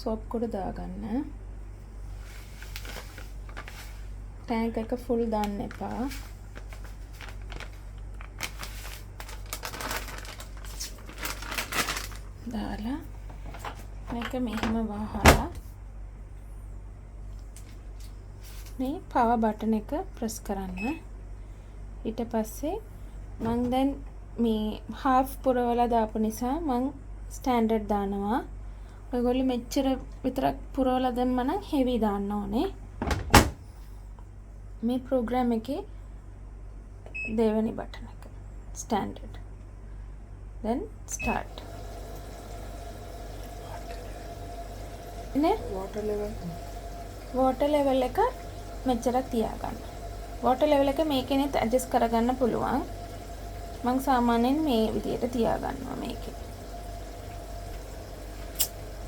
Soap කුඩ දාගන්න. Tank එක full දාන්න එපා. දාලා මේක මෙහෙම වහලා මේ පවර් බටන් එක ප්‍රස් කරන්න. ඊට පස්සේ මම දැන් මේ half පුරවලා දාපු නිසා මම ස්ටෑන්ඩඩ් දානවා. ඔයගොල්ලෝ මෙච්චර විතරක් පුරවලා දැම්ම නම් heavy දාන්න ඕනේ. මේ ප්‍රෝග්‍රෑම් එකේ දෙවෙනි බටන් එක ස්ටෑන්ඩඩ්. then start. නේ water level එක මෙච්චරක් තියාගන්න. water level එක මේකෙනෙත් adjust කරගන්න පුළුවන්. මම සාමාන්‍යයෙන් මේ විදියට තියාගන්නවා මේකේ.